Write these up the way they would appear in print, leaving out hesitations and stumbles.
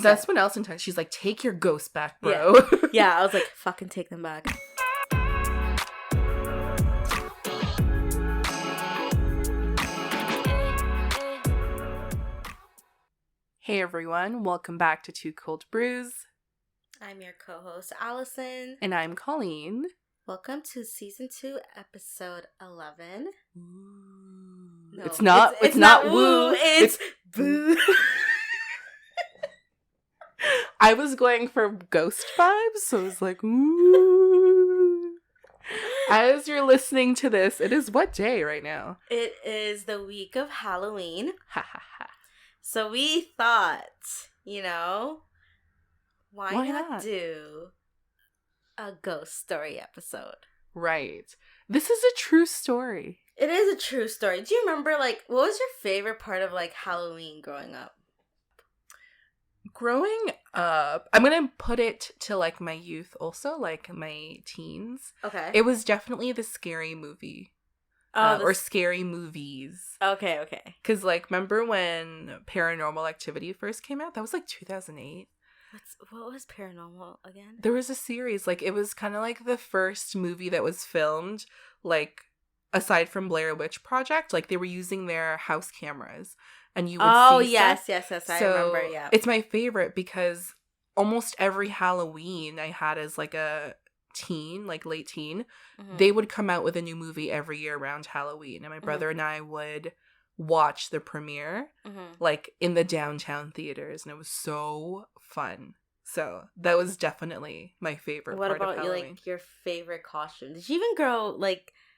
That's when Allison texted. She's like, take your ghost back, bro. Yeah, I was like, fucking take them back. Hey everyone, welcome back to Two Cold Brews. I'm your co-host, Allison. And I'm Colleen. Welcome to Season 2, Episode 11. No, it's not woo. It's boo. I was going for ghost vibes, so I was like, ooh. As you're listening to this, it is what day right now? It is the week of Halloween. Ha ha ha. So we thought, why not do a ghost story episode? Right. This is a true story. It is a true story. Do you remember, what was your favorite part of, Halloween growing up? Growing up, I'm going to put it to, my youth also, my teens. Okay. It was definitely the scary movie. Or scary movies. Okay. Because, remember when Paranormal Activity first came out? That was, 2008. What was Paranormal again? There was a series. It was kind of the first movie that was filmed, aside from Blair Witch Project. They were using their house cameras. And you would see yes. stuff. I remember, yeah. It's my favorite because almost every Halloween I had as, a teen, late teen, they would come out with a new movie every year around Halloween. And my brother and I would watch the premiere, in the downtown theaters. And it was so fun. So that was definitely my favorite part of Halloween. What about your favorite costume? Did you even grow,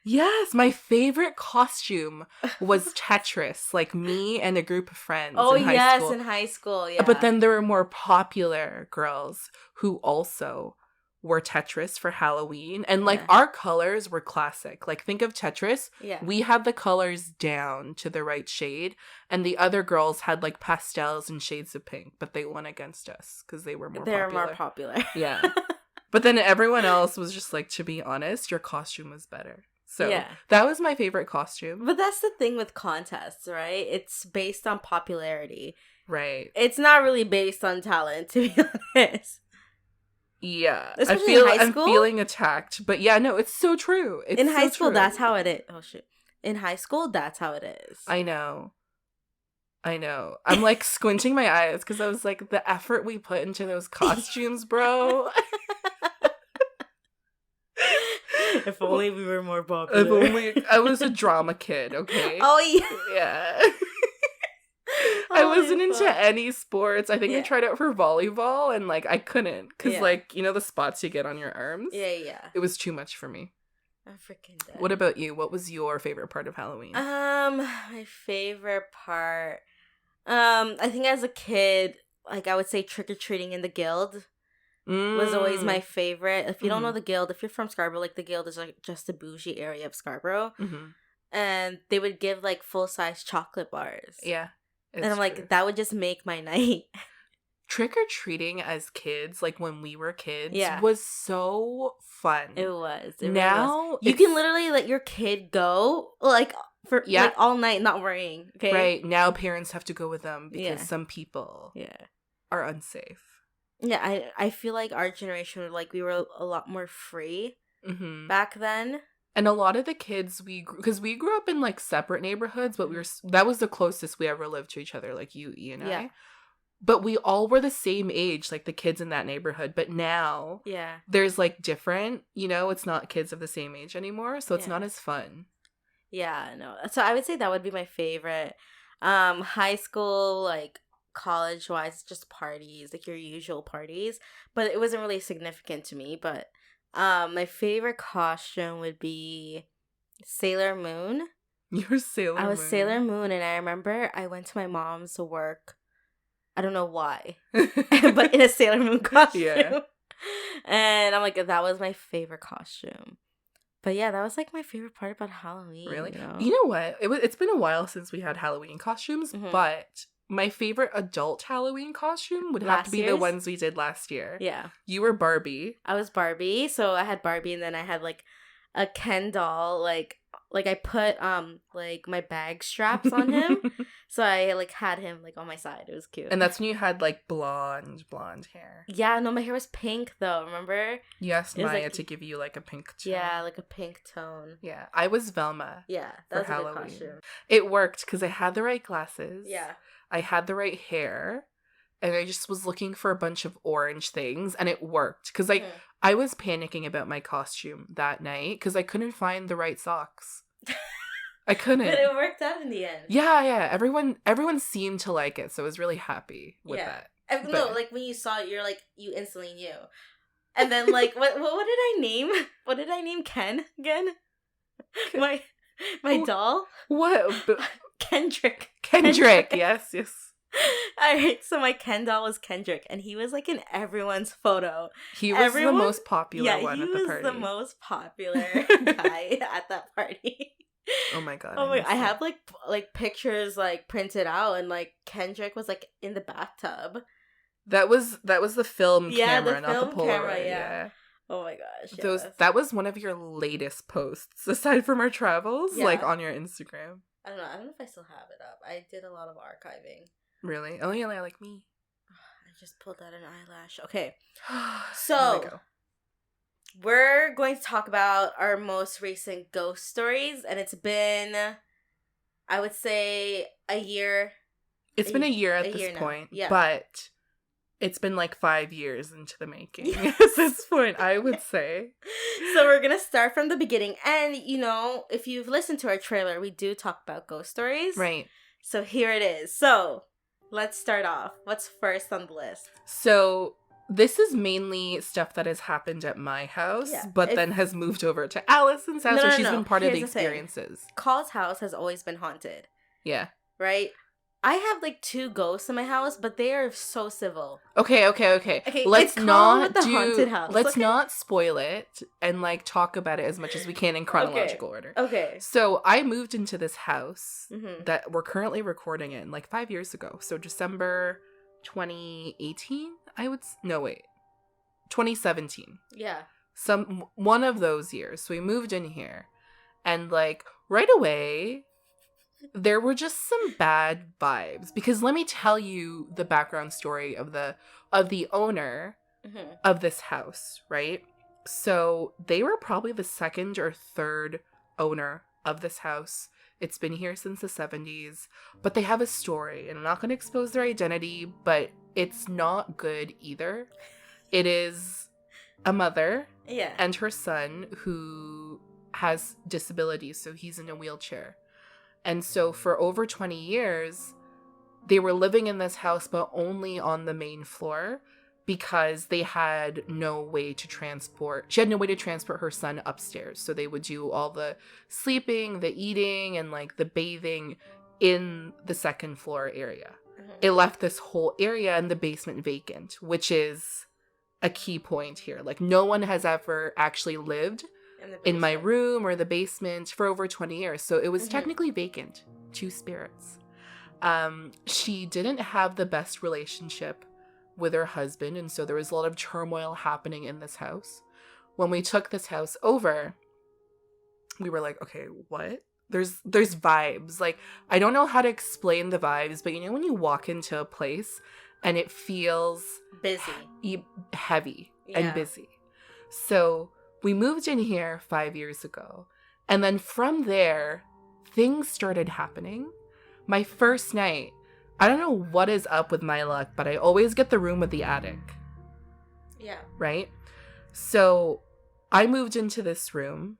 Yes, my favorite costume was Tetris, me and a group of friends in high school. Oh, yes, in high school, yeah. But then there were more popular girls who also wore Tetris for Halloween. And, our colors were classic. Think of Tetris. Yeah. We had the colors down to the right shade. And the other girls had, pastels and shades of pink. But they won against us because they were more popular. They were more popular. Yeah. But then everyone else was just to be honest, your costume was better. So that was my favorite costume. But that's the thing with contests, right? It's based on popularity. Right. It's not really based on talent, to be honest. Yeah. Especially in high school? I'm feeling attacked. But yeah, no, it's so true. It's in high school, true. That's how it is. Oh, shit. In high school, that's how it is. I know. I'm squinting my eyes because I was the effort we put into those costumes, bro. If only we were more popular. If only I was a drama kid, okay? Oh, yeah. Yeah. I wasn't into any sports. I think I tried out for volleyball and I couldn't because the spots you get on your arms. Yeah. It was too much for me. I'm freaking dead. What about you? What was your favorite part of Halloween? My favorite part, I think as a kid, I would say trick-or-treating in the Guild. Was always my favorite. If you don't know the Guild, if you're from Scarborough, the Guild is just a bougie area of Scarborough. And they would give full-size chocolate bars. Yeah. And I'm true. That would just make my night. Trick-or-treating as kids, when we were kids, was so fun. It was. It now, really was. You can literally let your kid go, for all night not worrying. Okay? Right. Now parents have to go with them because some people are unsafe. Yeah, I feel our generation, we were a lot more free back then. And a lot of the kids because we grew up in separate neighborhoods, but that was the closest we ever lived to each other, you, E, and I. But we all were the same age, the kids in that neighborhood. But now, there's different, it's not kids of the same age anymore, so it's not as fun. Yeah, no. So I would say that would be my favorite. High school, college-wise, just parties, your usual parties. But it wasn't really significant to me, but my favorite costume would be Sailor Moon. You were Sailor Moon. I was Sailor Moon, and I remember I went to my mom's work. I don't know why, but in a Sailor Moon costume. Yeah. And I'm that was my favorite costume. But yeah, that was my favorite part about Halloween. Really? You know what? It's been a while since we had Halloween costumes, but my favorite adult Halloween costume would have to be the ones we did last year. Yeah. You were Barbie. I was Barbie. So I had Barbie and then I had a Ken doll. I put my bag straps on him. So I, like, had him, like, on my side. It was cute. And that's when you had, like, blonde hair. Yeah, no, my hair was pink, though, remember? You asked Maya like, to give you, like, a pink tone. Yeah, like a pink tone. Yeah, I was Velma. Yeah, that was Halloween. A good costume. It worked because I had the right glasses. Yeah. I had the right hair. And I just was looking for a bunch of orange things, and it worked. Because, like, I was panicking about my costume that night because I couldn't find the right socks. I couldn't. But it worked out in the end. Yeah. Everyone seemed to like it, so I was really happy with that. No, like, when you saw it, you're like, you instantly knew. And then, like, what did I name? What did I name Ken again? My doll? What? Kendrick. Yes. Alright, so my Ken doll was Kendrick, and he was, like, in everyone's photo. He was the most popular one at the party. Yeah, he was the most popular guy at that party. Oh my god. Oh my! I have like pictures like printed out, and like Kendrick was like in the bathtub. That was the film camera, the not film the Polaroid. Camera, yeah. Oh my gosh. That was one of your latest posts, aside from our travels, like on your Instagram. I don't know if I still have it up. I did a lot of archiving. Really? Oh yeah, like me. I just pulled out an eyelash. Okay. So we're going to talk about our most recent ghost stories, and it's been, I would say, a year. It's been a year at this point, but it's been like 5 years into the making at this point, I would say. So we're going to start from the beginning, and, you know, if you've listened to our trailer, we do talk about ghost stories. Right. So here it is. So let's start off. What's first on the list? So this is mainly stuff that has happened at my house, but then has moved over to Allison's house, where she's been part of the experiences. Call's house has always been haunted. Yeah. Right? I have like 2 ghosts in my house, but they are so civil. Okay. Let's not spoil it and like talk about it as much as we can in chronological order. Okay. So I moved into this house that we're currently recording in like 5 years ago. So December 2018, 2017. Yeah. One of those years. So we moved in here, and like right away there were just some bad vibes, because let me tell you the background story of the owner of this house, right? So they were probably the second or third owner of this house. It's been here since the 70s, but they have a story, and I'm not going to expose their identity, but it's not good either. It is a mother and her son who has disabilities, so he's in a wheelchair. And so for over 20 years, they were living in this house, but only on the main floor, because they had no way to transport. She had no way to transport her son upstairs. So they would do all the sleeping, the eating, and like the bathing in the second floor area. It left this whole area in the basement vacant, which is a key point here. Like, no one has ever actually lived in my room or the basement for over 20 years. So it was technically vacant. 2 spirits. She didn't have the best relationship with her husband, and so there was a lot of turmoil happening in this house. When we took this house over, we were like, okay, what? There's vibes. Like, I don't know how to explain the vibes, but you know when you walk into a place and it feels busy, heavy and busy. So we moved in here 5 years ago, and then from there, things started happening. My first night, I don't know what is up with my luck, but I always get the room with the attic. Yeah. Right? So I moved into this room,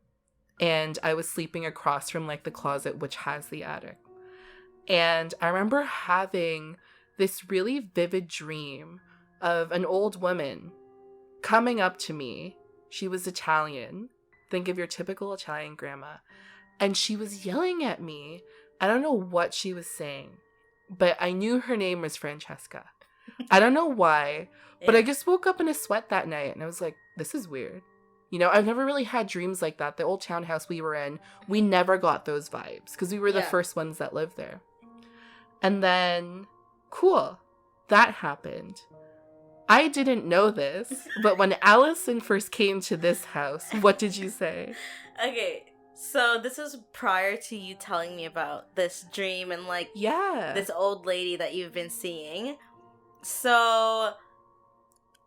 and I was sleeping across from like the closet, which has the attic. And I remember having this really vivid dream of an old woman coming up to me. She was Italian. Think of your typical Italian grandma. And she was yelling at me. I don't know what she was saying, but I knew her name was Francesca. I don't know why, but I just woke up in a sweat that night, and I was like, this is weird. You know, I've never really had dreams like that. The old townhouse we were in, we never got those vibes because we were the first ones that lived there. And then, cool, that happened. I didn't know this, but when Allison first came to this house, what did you say? Okay, So this is prior to you telling me about this dream and like this old lady that you've been seeing. So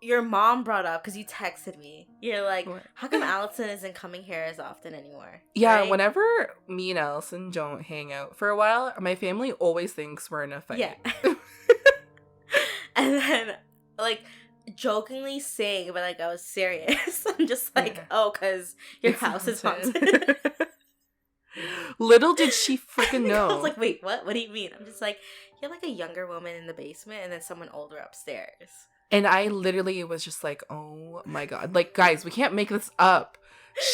your mom brought up, because you texted me, you're like, how come Allison isn't coming here as often anymore? Yeah, right? Whenever me and Allison don't hang out for a while, my family always thinks we're in a fight. Yeah. And then, like, jokingly saying, but like I was serious. I'm just like, oh, because your house is haunted. Little did she freaking know. I was like, wait, what? What do you mean? I'm just like, you have like a younger woman in the basement and then someone older upstairs. And I literally was just like, oh my God. Like, guys, we can't make this up.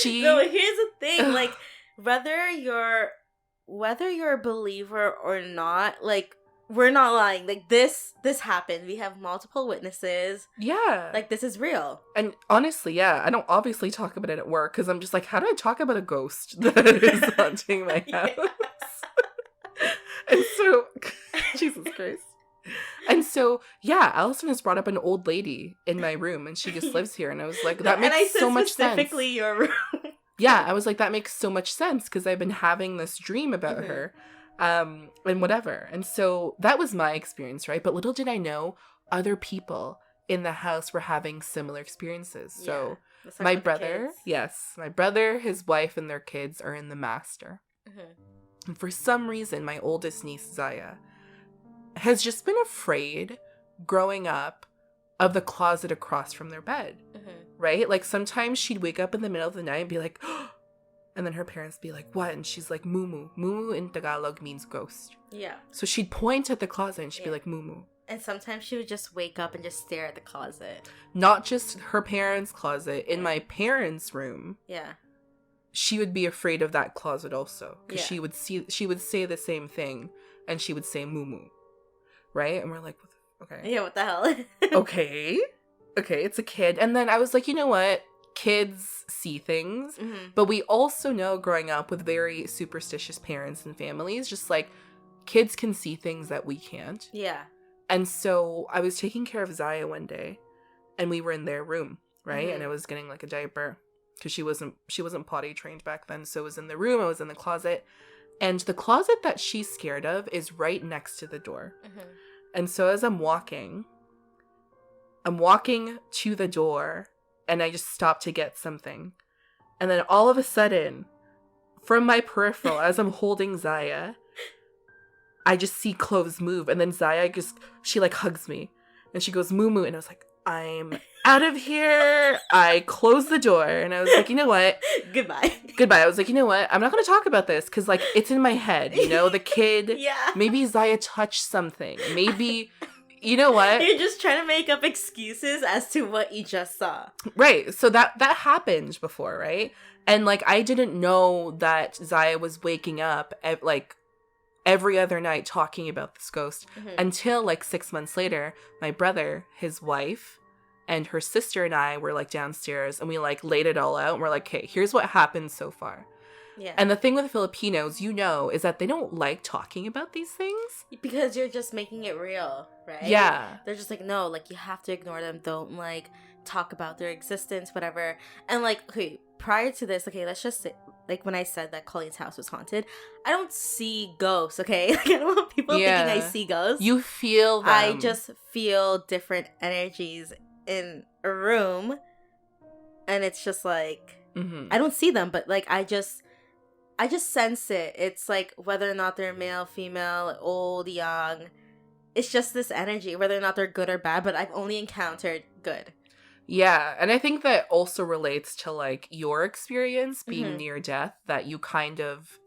No, here's the thing. Like, whether you're a believer or not, like, we're not lying. Like, this happened. We have multiple witnesses. Yeah. Like, this is real. And honestly, yeah, I don't obviously talk about it at work because I'm just like, how do I talk about a ghost that is haunting my house? And so, Jesus Christ. And so, yeah, Allison has brought up an old lady in my room and she just lives here. And I was like, that makes so much sense. Specifically your room. Yeah, I was like, that makes so much sense because I've been having this dream about her. And whatever. And so that was my experience, right? But little did I know other people in the house were having similar experiences. So my brother, my brother, his wife, and their kids are in the master. And for some reason, my oldest niece, Zaya, has just been afraid growing up of the closet across from their bed, right? Like sometimes she'd wake up in the middle of the night and be like, oh, and then her parents be like, what? And she's like, mumu. Mumu in Tagalog means ghost. Yeah. So she'd point at the closet and she'd be like, mumu. And sometimes she would just wake up and just stare at the closet. Not just her parents' closet. In my parents' room. Yeah. She would be afraid of that closet also. Because she would say the same thing. And she would say mumu. Right? And we're like, okay. Yeah, what the hell? Okay, it's a kid. And then I was like, you know what? Kids see things. But we also know growing up with very superstitious parents and families, just like kids can see things that we can't. Yeah. And so I was taking care of Zaya one day and we were in their room, right? And I was getting like a diaper because she wasn't potty trained back then. So I was in the room, I was in the closet. And the closet that she's scared of is right next to the door. And so as I'm walking to the door and I just stop to get something. And then all of a sudden, from my peripheral, as I'm holding Zaya, I just see clothes move. And then Zaya she like hugs me. And she goes, moo. And I was like, I'm out of here. I closed the door. And I was like, you know what? Goodbye. I was like, you know what? I'm not going to talk about this because like it's in my head, you know? The kid, maybe Zaya touched something. Maybe... You know what? You're just trying to make up excuses as to what you just saw. Right. So that happened before, right? And like I didn't know that Zaya was waking up like every other night talking about this ghost until like 6 months later, my brother, his wife, and her sister and I were like downstairs and we like laid it all out and we're like, hey, here's what happened so far. Yeah. And the thing with Filipinos, you know, is that they don't like talking about these things. Because you're just making it real, right? Yeah. They're just like, no, like, you have to ignore them. Don't, like, talk about their existence, whatever. And, like, okay, prior to this, okay, let's just say, like, when I said that Colleen's house was haunted, I don't see ghosts, okay? Like, I don't want people thinking I see ghosts. You feel them. I just feel different energies in a room. And it's just, like, I don't see them, but, like, I just sense it. It's like whether or not they're male, female, old, young. It's just this energy, whether or not they're good or bad, but I've only encountered good. Yeah, and I think that also relates to like your experience being near death, that you kind of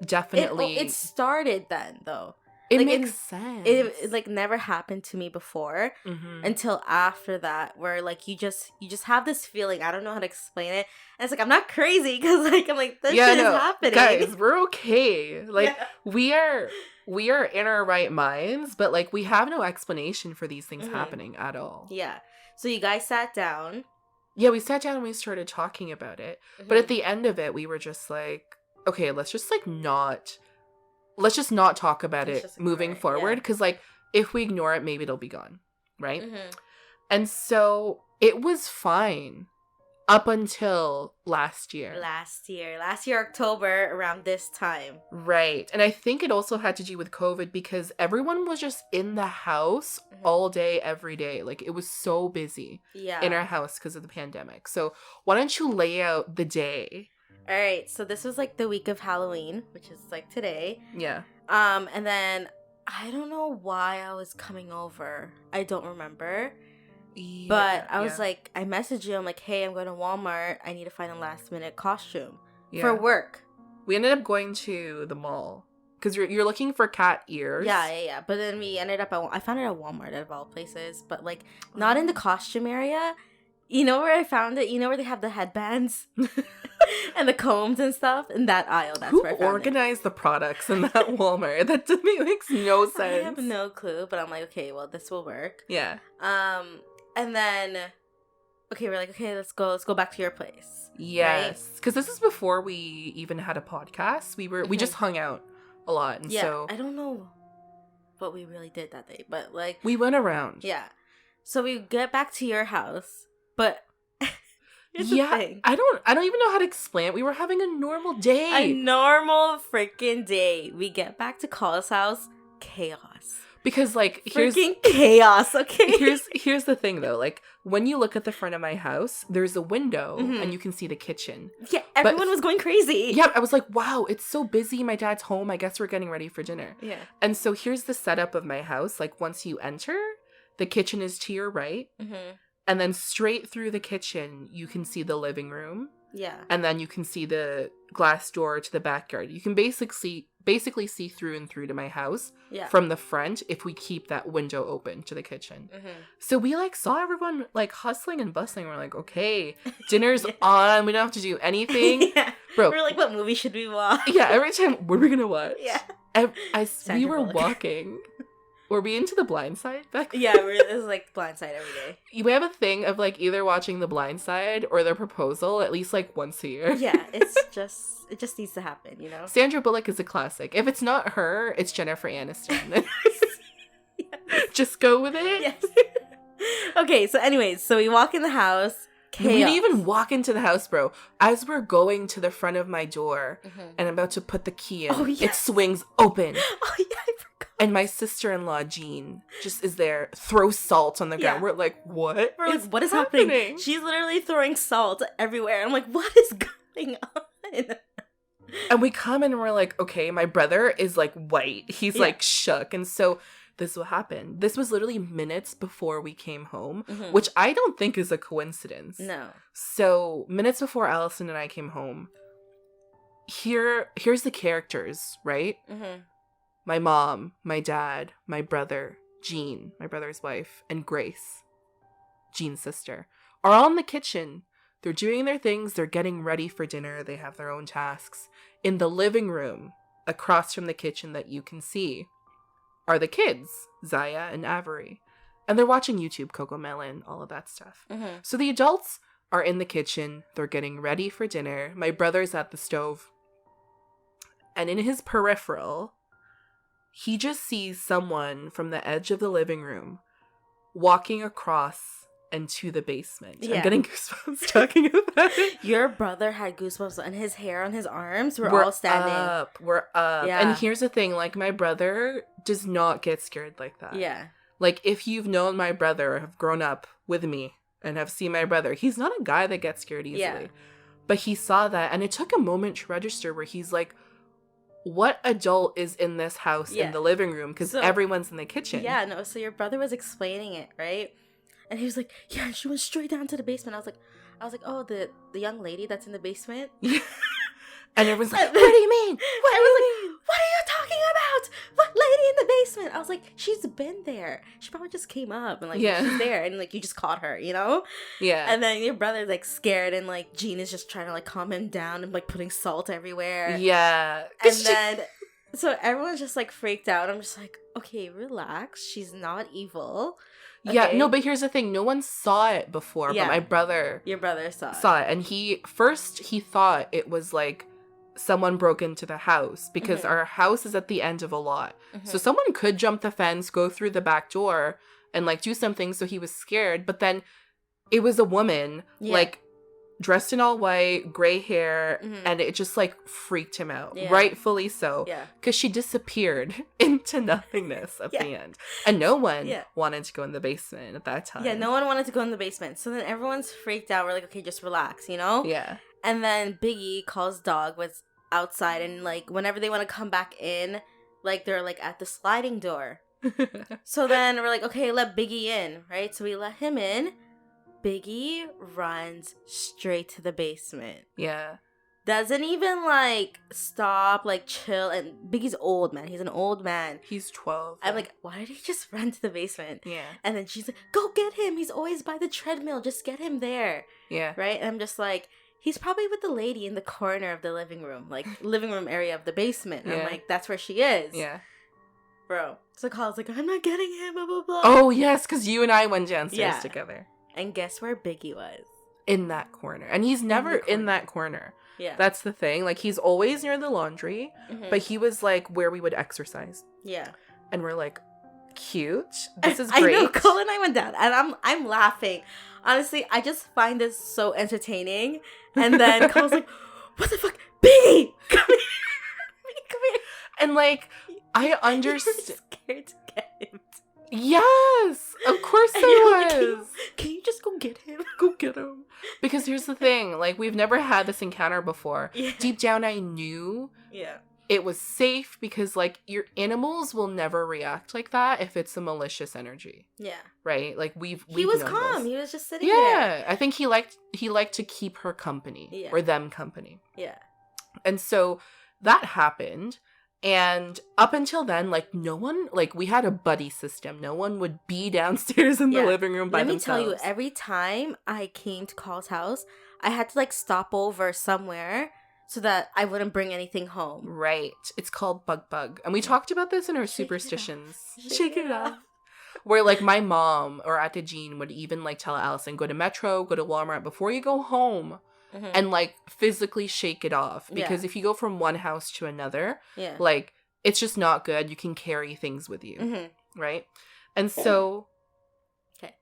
definitely... It started then, though. It makes sense. It like never happened to me before until after that, where like you just have this feeling. I don't know how to explain it, and it's like I'm not crazy because like I'm like this shit is happening. Guys, we're okay. Like we are in our right minds, but like we have no explanation for these things happening at all. Yeah. So you guys sat down. Yeah, we sat down and we started talking about it, but at the end of it, we were just like, okay, let's just not talk about it moving forward, because like if we ignore it, maybe it'll be gone, right? And so it was fine up until last year. Last year, October, around this time. Right. And I think it also had to do with COVID because everyone was just in the house all day, every day. Like, it was so busy in our house because of the pandemic. So why don't you lay out the day? All right. So this was like the week of Halloween, which is like today. Yeah. And then I don't know why I was coming over. I don't remember. Yeah, but I was like, I messaged you. I'm like, hey, I'm going to Walmart. I need to find a last minute costume for work. We ended up going to the mall because you're looking for cat ears. Yeah. But then we ended up I found it at Walmart out of all places, but like not in the costume area. You know where I found it? You know where they have the headbands and the combs and stuff? In that aisle, that's where I found it. Who organized the products in that Walmart? That to me makes no sense. I have no clue, but I'm like, okay, well, this will work. Yeah. And then, okay, we're like, okay, let's go back to your place. Yes. Because this is before we even had a podcast. We just hung out a lot. And so I don't know what we really did that day, but like. We went around. Yeah. So we get back to your house, but here's the thing. I don't even know how to explain it. We were having a normal day. A normal freaking day. We get back to Carl's house, chaos. Because, like, here's chaos, okay? Here's the thing, though. Like, when you look at the front of my house, there's a window, and you can see the kitchen. Yeah, everyone was going crazy. Yeah, I was like, wow, it's so busy. My dad's home. I guess we're getting ready for dinner. Yeah. And so here's the setup of my house. Like, once you enter, the kitchen is to your right. And then straight through the kitchen, you can see the living room. Yeah. And then you can see the glass door to the backyard. You can basically see through and through to my house from the front if we keep that window open to the kitchen. So we like saw everyone like hustling and bustling. We're like, okay, dinner's on. We don't have to do anything. Bro, we're like, what movie should we watch? Yeah, every time, what are we gonna watch? Yeah. We were walking. Were we into The Blind Side back then? Yeah, it was like Blind Side every day. We have a thing of like either watching The Blind Side or The Proposal at least like once a year. Yeah, it just needs to happen, you know? Sandra Bullock is a classic. If it's not her, it's Jennifer Aniston. Yes. Just go with it. Yes. Okay, so anyways, so we walk in the house. Chaos. We didn't even walk into the house, bro. As we're going to the front of my door and I'm about to put the key in, it swings open. Oh, yeah, I forgot. And my sister-in-law, Jean, just is there, throws salt on the ground. We're like, what? We're like, what is happening? She's literally throwing salt everywhere. I'm like, what is going on? And we come in and we're like, okay, my brother is like white. He's like shook. And so this will happen. This was literally minutes before we came home, which I don't think is a coincidence. No. So minutes before Allison and I came home, here's the characters, right? My mom, my dad, my brother, Jean, my brother's wife, and Grace, Jean's sister, are all in the kitchen. They're doing their things. They're getting ready for dinner. They have their own tasks. In the living room, across from the kitchen that you can see, are the kids, Zaya and Avery. And they're watching YouTube, Coco Melon, all of that stuff. So the adults are in the kitchen. They're getting ready for dinner. My brother's at the stove. And in his peripheral, he just sees someone from the edge of the living room walking across and to the basement. I'm getting goosebumps talking about it. Your brother had goosebumps, and his hair on his arms were all standing. We're up. Yeah. And here's the thing, like, my brother does not get scared like that. Yeah. Like, if you've known my brother or have grown up with me and have seen my brother, he's not a guy that gets scared easily. Yeah. But he saw that, and it took a moment to register where he's like, what adult is in this house in the living room? Because everyone's in the kitchen. Yeah, no, so your brother was explaining it, right? And he was like, yeah, she went straight down to the basement. I was like, oh, the young lady that's in the basement? And everyone's like, what do you mean? What are you talking about? What lady in the basement? I was like, she's been there. She probably just came up and like, she's there. And like, you just caught her, you know? Yeah. And then your brother's like scared and like Jean is just trying to like calm him down and like putting salt everywhere. Yeah. And then, so everyone's just like freaked out. I'm just like, okay, relax. She's not evil. Okay. Yeah, no, but here's the thing. No one saw it before, but my brother... Your brother saw it. And he thought it was like someone broke into the house because our house is at the end of a lot. So someone could jump the fence, go through the back door, and like do something, so he was scared. But then it was a woman, like dressed in all white, gray hair, Mm-hmm. and it just like freaked him out. Yeah. Rightfully so. Yeah. Because she disappeared into nothingness at Yeah. the end. And no one Yeah. wanted to go in the basement at that time. Yeah, no one wanted to go in the basement. So then everyone's freaked out. We're like, okay, just relax, you know? Yeah. And then Biggie calls Dog was outside, and like whenever they want to come back in, like they're like at the sliding door. So then we're like, okay, let Biggie in, right? So we let him in. Biggie runs straight to the basement. Yeah. Doesn't even like stop, like chill. And Biggie's old, man. He's an old man. He's 12. I'm like, why did he just run to the basement? Yeah. And then she's like, go get him. He's always by the treadmill. Just get him there. Yeah. Right? And I'm just like, he's probably with the lady in the corner of the living room, like living room area of the basement. And I'm like, that's where she is. Yeah. Bro. So Kyle's like, I'm not getting him, blah, blah, blah. Oh, yes, because you and I went downstairs together. And guess where Biggie was? In that corner. And he's never in that corner. Yeah. That's the thing. Like, he's always near the laundry, but he was, like, where we would exercise. Yeah. And we're like, cute. This is great. I know. Cole and I went down, and I'm laughing. Honestly, I just find this so entertaining. And then Cole's like, what the fuck? Biggie! Come here! Come here! And, like, I understand. Scared to get him. Yes! Of course I was. Like, can you just go get him? Go get him. Because here's the thing. Like, we've never had this encounter before. Yeah. Deep down, I knew it was safe because, like, your animals will never react like that if it's a malicious energy. Yeah. Right? Like, he was known calm. this. He was just sitting there. Yeah. I think he liked to keep her company. Or them company. Yeah. And so that happened. And up until then, like, no one, like, we had a buddy system. No one would be downstairs in the living room by themselves. Let me tell you, every time I came to Carl's house, I had to, like, stop over somewhere so that I wouldn't bring anything home. Right. It's called bug. And we talked about this in our superstitions. Shake it off. Where, like, my mom or Ate Jean would even, like, tell Allison, go to Metro, go to Walmart before you go home. Mm-hmm. And, like, physically shake it off. Because if you go from one house to another, like, it's just not good. You can carry things with you. Mm-hmm. Right? And so... Okay.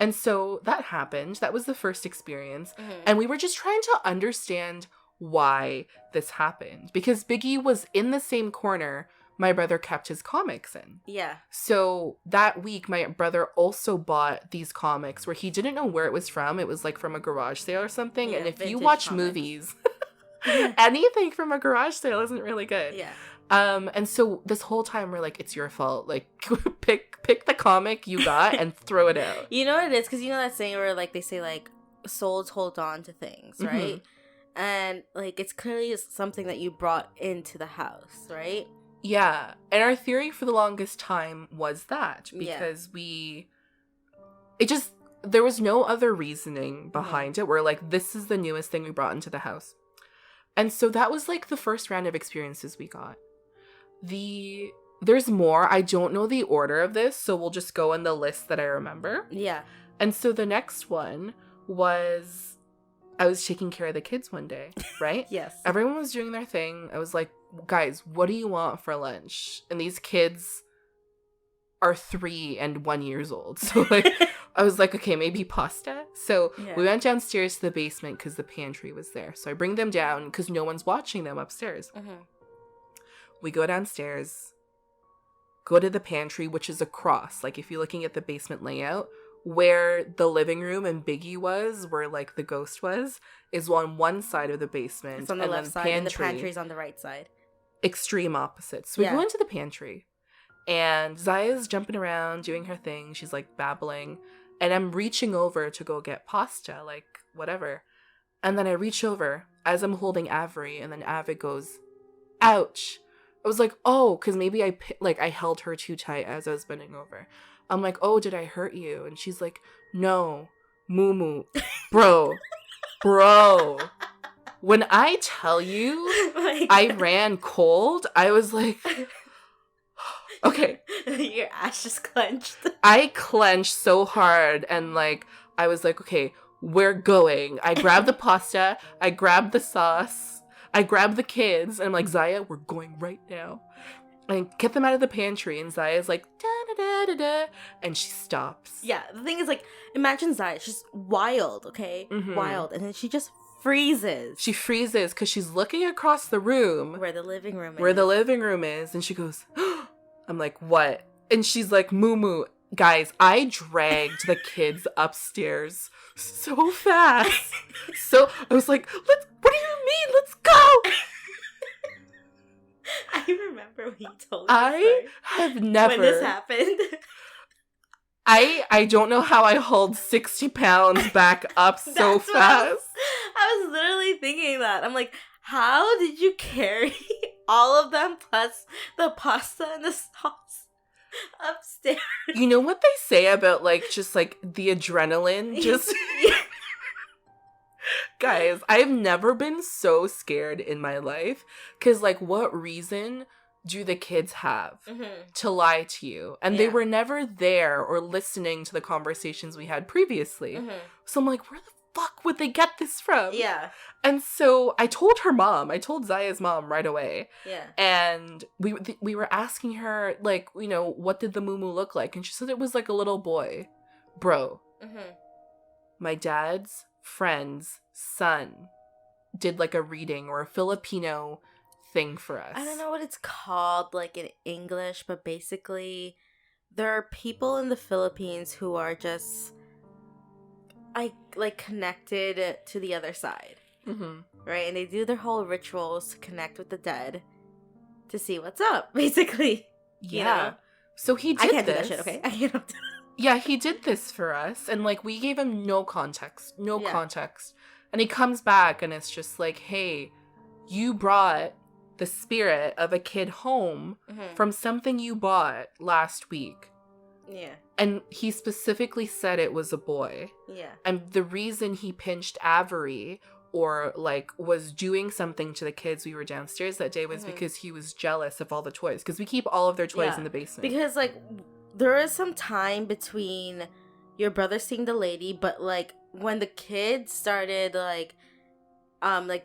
And so that happened. That was the first experience. Mm-hmm. And we were just trying to understand why this happened. Because Biggie was in the same corner my brother kept his comics in. Yeah. So that week, my brother also bought these comics where he didn't know where it was from. It was like from a garage sale or something. Yeah, and if you watch movies, anything from a garage sale isn't really good. Yeah. And so this whole time we're like, it's your fault. Like, pick the comic you got and throw it out. You know what it is? Because you know that saying where like they say like souls hold on to things, right? Mm-hmm. And like it's clearly something that you brought into the house, right? Yeah. And our theory for the longest time was that because there was no other reasoning behind it. We're like, this is the newest thing we brought into the house. And so that was like the first round of experiences we got. There's more. I don't know the order of this, so we'll just go on the list that I remember. Yeah. And so the next one was I was taking care of the kids one day, right? Yes. Everyone was doing their thing. I was like, guys, what do you want for lunch? And these kids are 3 and 1 years old. So like I was like, okay, maybe pasta. So we went downstairs to the basement because the pantry was there. So I bring them down because no one's watching them upstairs. Mm-hmm. We go downstairs, go to the pantry, which is across. Like if you're looking at the basement layout, where the living room and Biggie was, where like the ghost was, is on one side of the basement. It's on the left side and the pantry's on the right side. Extreme opposites. So we go into the pantry and Zaya's jumping around doing her thing. She's like babbling and I'm reaching over to go get pasta, like whatever. And then I reach over as I'm holding Avery and then Avid goes, ouch. I was like, oh, because maybe I held her too tight as I was bending over. I'm like, oh, did I hurt you? And she's like, no, moo. Bro. When I tell you I ran cold, I was like, okay. Your ass just clenched. I clenched so hard and like, I was like, okay, we're going. I grabbed the pasta. I grabbed the sauce. I grabbed the kids. And I'm like, Zaya, we're going right now. I get them out of the pantry, and Zaya's like, da-da-da-da-da, and she stops. Yeah, the thing is, like, imagine Zaya. She's wild, okay? Mm-hmm. Wild. And then she just freezes. She freezes because she's looking across the room. Where the living room is. Where the living room is. And she goes, I'm like, what? And she's like, moo moo. Guys, I dragged the kids upstairs so fast. So I was like, what do you mean? Let's go. I remember when you told me. I have never. When this happened. I don't know how I hauled 60 pounds back up so fast. I was literally thinking that. I'm like, how did you carry all of them plus the pasta and the sauce upstairs? You know what they say about, like, just, like, the adrenaline? Just... Guys, I've never been so scared in my life. Because, like, what reason do the kids have to lie to you? And they were never there or listening to the conversations we had previously. So I'm like, where the fuck would they get this from? Yeah. And so I told her mom. I told Zaya's mom right away. Yeah. And we were asking her, like, you know, what did the moo look like? And she said it was like a little boy. Bro. My dad's friend's son did like a reading or a Filipino thing for us. I don't know what it's called, like, in English, but basically there are people in the Philippines who are just connected to the other side. Right? And they do their whole rituals to connect with the dead to see what's up, basically. Yeah. You know? So he did this. I can't do that shit, okay? I can't. Yeah, he did this for us, and, like, we gave him no context. And he comes back, and it's just like, hey, you brought the spirit of a kid home from something you bought last week. Yeah. And he specifically said it was a boy. Yeah. And the reason he pinched Avery or, like, was doing something to the kids we were downstairs that day was because he was jealous of all the toys. Because we keep all of their toys in the basement. Because, like, there is some time between your brother seeing the lady, but, like, when the kids started, like,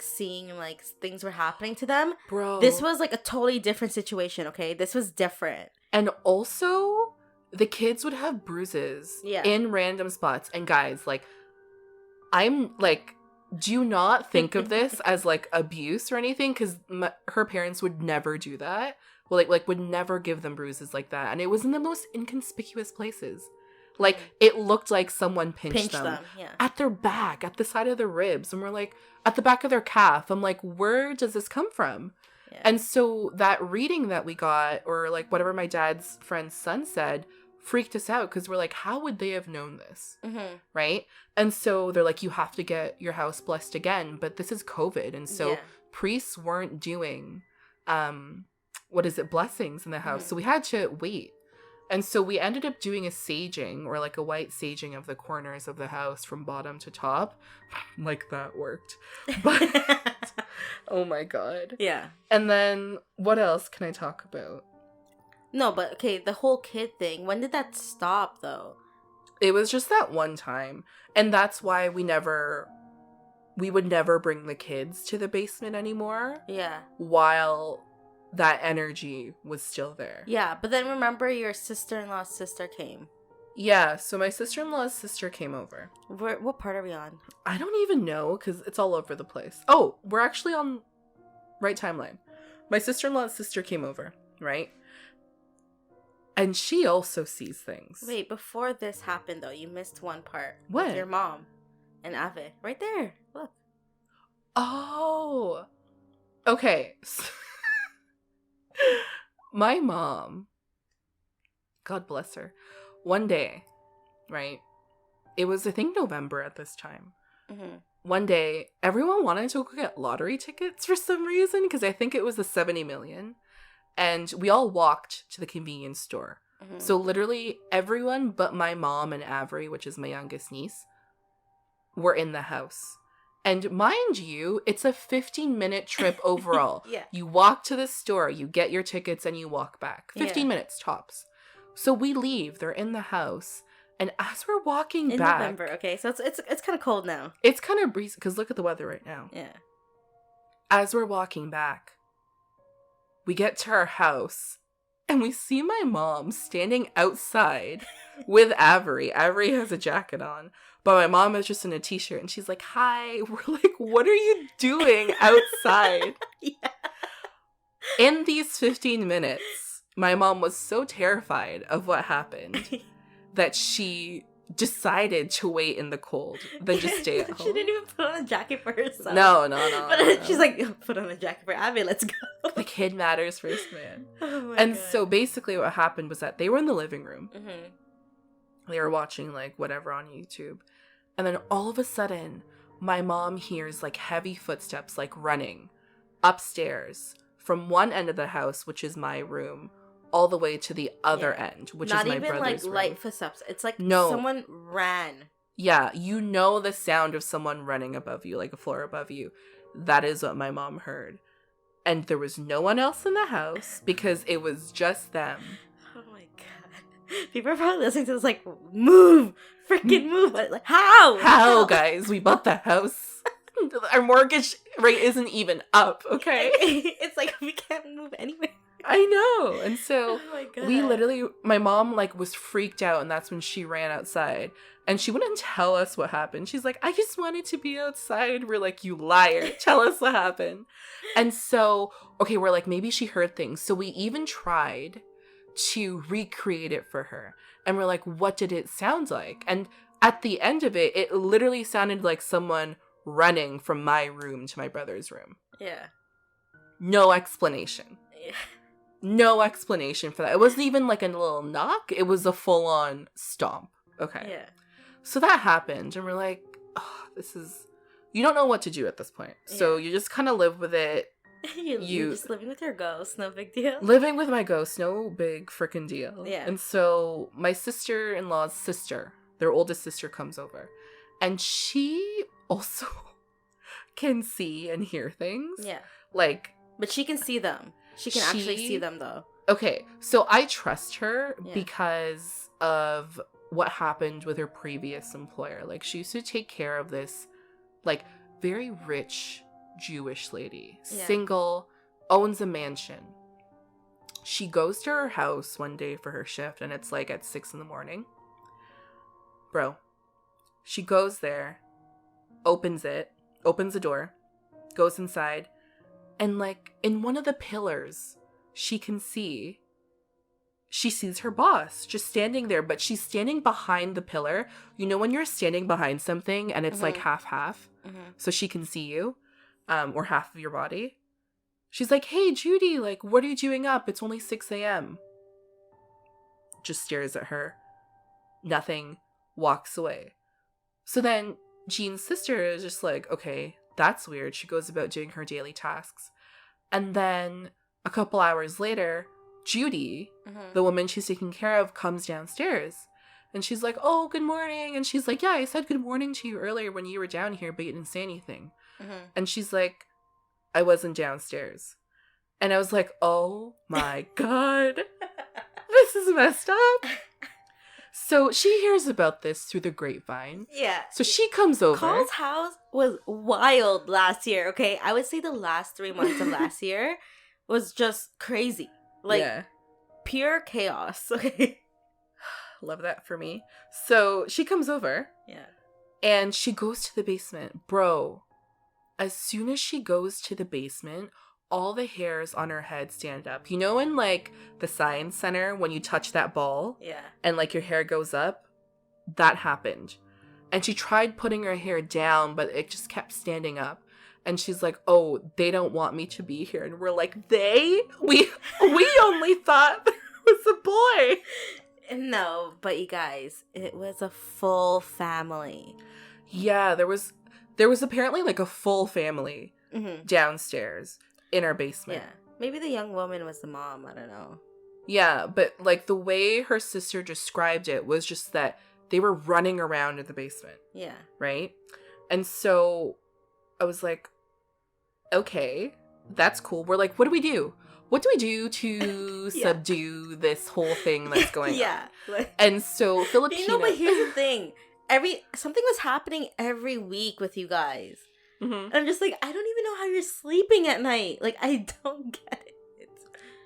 seeing, like, things were happening to them. Bro. This was, like, a totally different situation, okay? This was different. And also, the kids would have bruises in random spots. And guys, like, I'm, like, do not think of this as, like, abuse or anything, because her parents would never do that. Well, like, would never give them bruises like that. And it was in the most inconspicuous places. Like, it looked like someone pinched them. At their back, at the side of their ribs. And we're like, at the back of their calf. I'm like, where does this come from? Yeah. And so that reading that we got, or, like, whatever my dad's friend's son said, freaked us out. Because we're like, how would they have known this? Right? And so they're like, you have to get your house blessed again. But this is COVID. And so priests weren't doing... blessings in the house. So we had to wait. And so we ended up doing a saging, or like a white saging of the corners of the house from bottom to top. Like, that worked. But oh my god. Yeah. And then what else can I talk about? No, but okay, the whole kid thing, when did that stop though? It was just that one time. And that's why we would never bring the kids to the basement anymore. Yeah. While that energy was still there. Yeah, but then remember your sister-in-law's sister came. Yeah, so my sister-in-law's sister came over. What part are we on? I don't even know, because it's all over the place. Oh, we're actually on right timeline. My sister-in-law's sister came over, right? And she also sees things. Wait, before this happened, though, you missed one part. What? With your mom and Ave. Right there. Look. Oh. Okay. My mom, God bless her, one day, right? It was, I think, November at this time. One day, everyone wanted to go get lottery tickets for some reason, because I think it was the 70 million. And we all walked to the convenience store. So literally everyone but my mom and Avery, which is my youngest niece, were in the house. And mind you, it's a 15-minute trip overall. Yeah. You walk to the store, you get your tickets, and you walk back. 15 minutes tops. So we leave. They're in the house. And as we're walking back... In November, okay. So it's kind of cold now. It's kind of breezy, because look at the weather right now. Yeah. As we're walking back, we get to our house, and we see my mom standing outside with Avery. Avery has a jacket on, but my mom is just in a t-shirt, and she's like, hi. We're like, what are you doing outside? Yeah. In these 15 minutes, my mom was so terrified of what happened that she decided to wait in the cold than just stay at home. She didn't even put on a jacket for herself. No. But she's like, put on a jacket for Abby, let's go. The kid matters first, man. Oh my And God. so basically what happened was that they were in the living room. Mm-hmm. They were watching like whatever on YouTube. And then all of a sudden, my mom hears like heavy footsteps like running upstairs from one end of the house, which is my room, all the way to the other end, which is my brother's room. Not even like light footsteps. It's like No. someone ran. Yeah, you know the sound of someone running above you, like a floor above you. That is what my mom heard. And there was no one else in the house because it was just them. Oh my God. People are probably listening to this like, move! Freaking move! Like, how? How, guys? We bought the house. Our mortgage rate isn't even up, okay? It's like we can't move anywhere. I know. And so Oh my God. we literally, my mom like was freaked out, and that's when she ran outside. And she wouldn't tell us what happened. She's like, I just wanted to be outside. We're like, you liar. Tell us what happened. And so, okay, we're like, maybe she heard things. So we even tried to recreate it for her. And we're like, what did it sound like? And at the end of it, it literally sounded like someone running from my room to my brother's room. Yeah. No explanation. Yeah. No explanation for that. It wasn't even like a little knock. It was a full-on stomp. Okay. Yeah. So that happened, and we're like, oh, this is... You don't know what to do at this point. So you just kind of live with it. You're just living with your ghost. No big deal. Living with my ghost, no big freaking deal. Yeah. And so my sister-in-law's sister, their oldest sister, comes over. And she also can see and hear things. Yeah. Like... But she can see them. She can actually see them, though. Okay, so I trust her Yeah. because of what happened with her previous employer. Like, she used to take care of this, like, very rich Jewish lady. Yeah. Single, owns a mansion. She goes to her house one day for her shift, and it's, like, at 6 a.m. Bro, she goes there, opens the door, goes inside, and, like, in one of the pillars, she sees her boss just standing there, but she's standing behind the pillar. You know when you're standing behind something and it's like half, so she can see you, or half of your body. She's like, hey, Judy, like, what are you doing up? It's only 6 a.m. Just stares at her. Nothing. Walks away. So then Jean's sister is just like, okay, that's weird. She goes about doing her daily tasks. And then a couple hours later, Judy, the woman she's taking care of, comes downstairs. And she's like, oh, good morning. And she's like, yeah, I said good morning to you earlier when you were down here, but you didn't say anything. And she's like, I wasn't downstairs. And I was like, oh my God, this is messed up. So she hears about this through the grapevine. Yeah. So she comes over. Cole's house was wild last year, okay? I would say the last 3 months of last year was just crazy. Like, pure chaos, okay? Love that for me. So she comes over. Yeah. And she goes to the basement. Bro, as soon as she goes to the basement, all the hairs on her head stand up. You know in, like, the science center when you touch that ball? Yeah. And, like, your hair goes up? That happened. And she tried putting her hair down, but it just kept standing up. And she's like, oh, they don't want me to be here. And we're like, they? We only thought it was a boy. No, but you guys, it was a full family. Yeah, there was apparently, like, a full family downstairs in our basement. Yeah. Maybe the young woman was the mom. I don't know. Yeah, but, like, the way her sister described it was just that they were running around in the basement. Yeah. Right? And so I was like, okay, that's cool. We're like, what do we do? What do we do to subdue this whole thing that's going on? Yeah. And so Filipina... You know, but here's the thing. Something was happening every week with you guys. And I'm just like, I don't even know how you're sleeping at night. Like, I don't get it.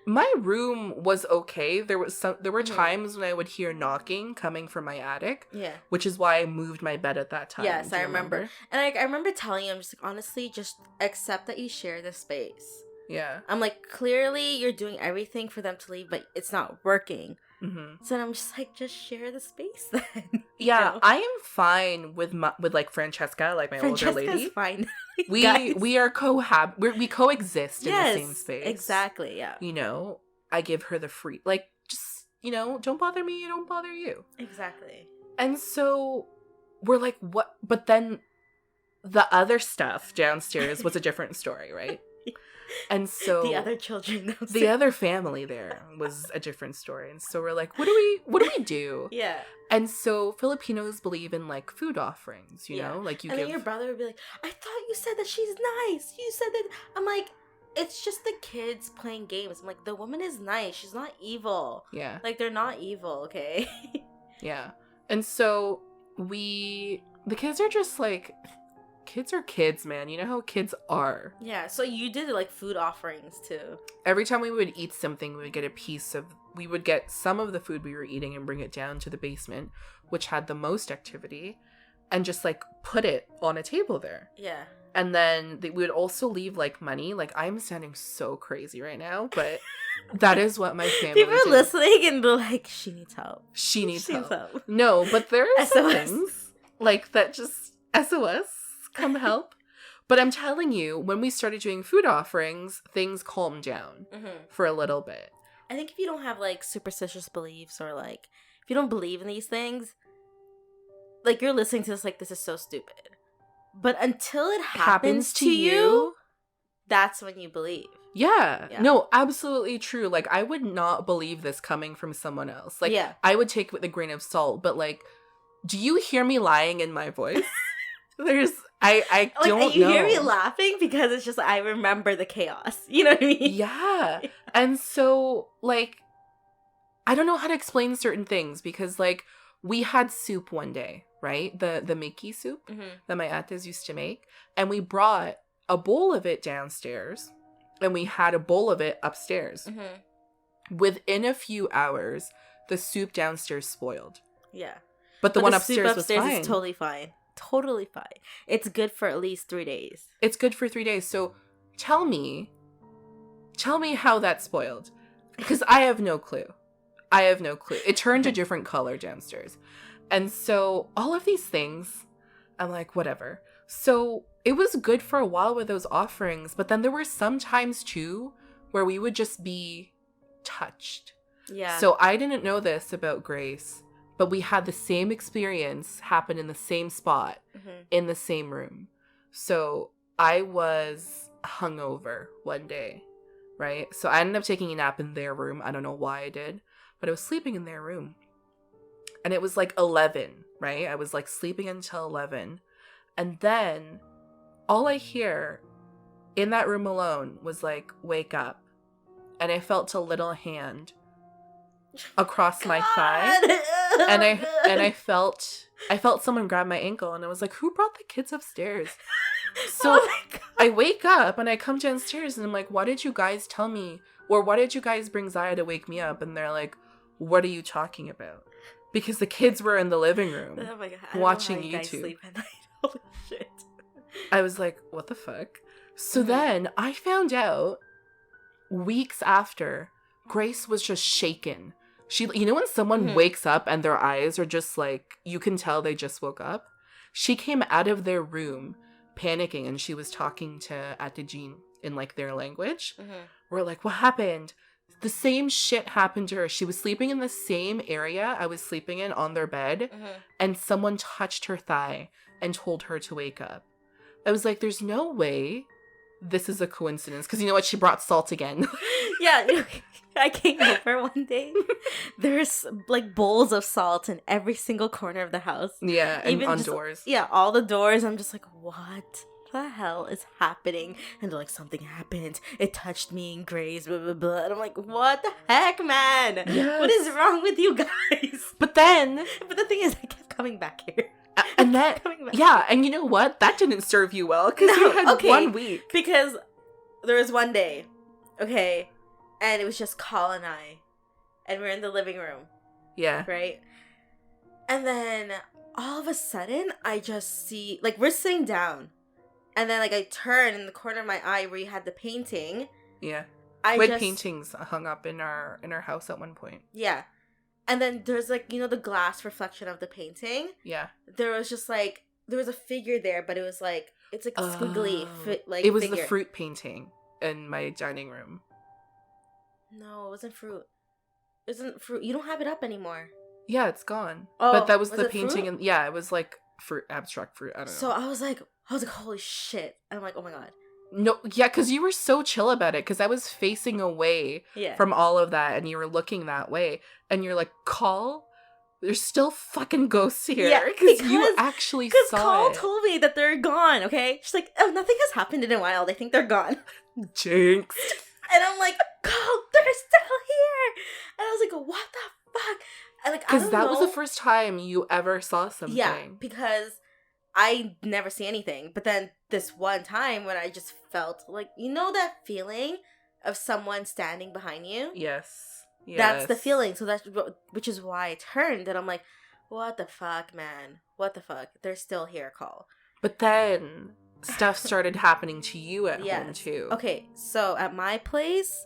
My room was okay. There were times when I would hear knocking coming from my attic. Yeah. Which is why I moved my bed at that time. Yes, I remember. And I remember telling him, just like, honestly, just accept that you share this space. Yeah. I'm like, clearly you're doing everything for them to leave, but it's not working. Mm-hmm. So I'm just like, just share the space then. Yeah, know? I am fine with like Francesca, like my older lady. Fine. We are we coexist in the same space. Exactly, yeah. You know, I give her the free, like, just, you know, don't bother me, don't bother you. Exactly. And so we're like, what? But then the other stuff downstairs was a different story, right? And so the other children downstairs. The other family there was a different story. And so we're like, what do we do? Yeah. And so Filipinos believe in like food offerings, you know? Like then your brother would be like, I thought you said that she's nice. You said that. I'm like, it's just the kids playing games. I'm like, the woman is nice. She's not evil. Yeah. Like, they're not evil, okay? Yeah. And so the kids are just like, kids are kids, man. You know how kids are. Yeah, so you did like food offerings too. Every time we would eat something, we would get some of the food we were eating and bring it down to the basement, which had the most activity, and just like put it on a table there. Yeah. And then we would also leave like money. Like, I'm sounding so crazy right now, but that is what my family People are listening and they're like, she needs help. She needs help. No, but there are some things like that, just SOS. Come help. But I'm telling you, when we started doing food offerings, things calmed down for a little bit. I think if you don't have like superstitious beliefs, or like if you don't believe in these things, like, you're listening to this like, this is so stupid. But until it happens to you, that's when you believe. Yeah. No, absolutely true. Like, I would not believe this coming from someone else. Like, I would take it with a grain of salt. But like, do you hear me lying in my voice? I like, don't know. You hear me laughing because it's just, I remember the chaos. You know what I mean? Yeah. And so, like, I don't know how to explain certain things because, like, we had soup one day, right? The Mickey soup that my aunties used to make. And we brought a bowl of it downstairs and we had a bowl of it upstairs. Within a few hours, the soup downstairs spoiled. Yeah. But the one upstairs was fine. Is totally fine. Totally fine. It's good for at least 3 days. It's good for 3 days. So tell me how that spoiled. Because I have no clue. It turned a different color downstairs. And so all of these things, I'm like, whatever. So it was good for a while with those offerings. But then there were some times too where we would just be touched. Yeah. So I didn't know this about Grace. But we had the same experience happen in the same spot, in the same room. So I was hungover one day, right? So I ended up taking a nap in their room. I don't know why I did, but I was sleeping in their room. And it was like 11, right? I was like sleeping until 11. And then all I hear in that room alone was like, wake up. And I felt a little hand across my thigh, and I felt someone grab my ankle, and I was like, who brought the kids upstairs? So I wake up and I come downstairs and I'm like, why did you guys tell me, or why did you guys bring Zaya to wake me up? And they're like, what are you talking about? Because the kids were in the living room watching YouTube. Sleep at night. Holy shit. I was like, what the fuck? So then I found out weeks after, Grace was just shaken. She, you know when someone wakes up and their eyes are just like, you can tell they just woke up? She came out of their room panicking and she was talking to Ate Jean in like their language. We're like, what happened? The same shit happened to her. She was sleeping in the same area I was sleeping in on their bed, and someone touched her thigh and told her to wake up. I was like, there's no way this is a coincidence. Because you know what? She brought salt again. Yeah. I came over one day. There's like bowls of salt in every single corner of the house. Yeah, and even on doors. Yeah, all the doors. I'm just like, what the hell is happening? And they're like, something happened. It touched me and Grace, blah, blah, blah. And I'm like, what the heck, man? Yes. What is wrong with you guys? But the thing is, I kept coming back here. And that, yeah, and you know what? That didn't serve you well, because you had 1 week. Because there was one day, okay, And it was just Call and I. And we're in the living room. Yeah. Right? And then all of a sudden, I just see, like, we're sitting down. And then, like, I turn in the corner of my eye where you had the painting. Yeah. We had paintings hung up in our house at one point. Yeah. And then there's, like, you know, the glass reflection of the painting? Yeah. There was just, like, there was a figure there, but it was, like, it's, like, a squiggly, it was figure. The fruit painting in my dining room. No, it wasn't fruit. It wasn't fruit. You don't have it up anymore. Yeah, it's gone. Oh, but that was the painting, fruit? and yeah, it was like fruit, abstract fruit. I don't know. So I was like, holy shit! And I'm like, oh my god. No, yeah, because you were so chill about it. Because I was facing away from all of that, and you were looking that way, and you're like, Call. There's still fucking ghosts here. Yeah, because you actually saw it. Because Call told me that they're gone. Okay, she's like, oh, nothing has happened in a while. They think they're gone. Jinxed. And I'm like, Call, they're still here. And I was like, what the fuck? Because that was the first time you ever saw something. Yeah, because I never see anything. But then this one time when I just felt like, you know that feeling of someone standing behind you? Yes. That's the feeling. So which is why I turned and I'm like, what the fuck, man? What the fuck? They're still here, Call. But then stuff started happening to you at home too. Okay, so at my place,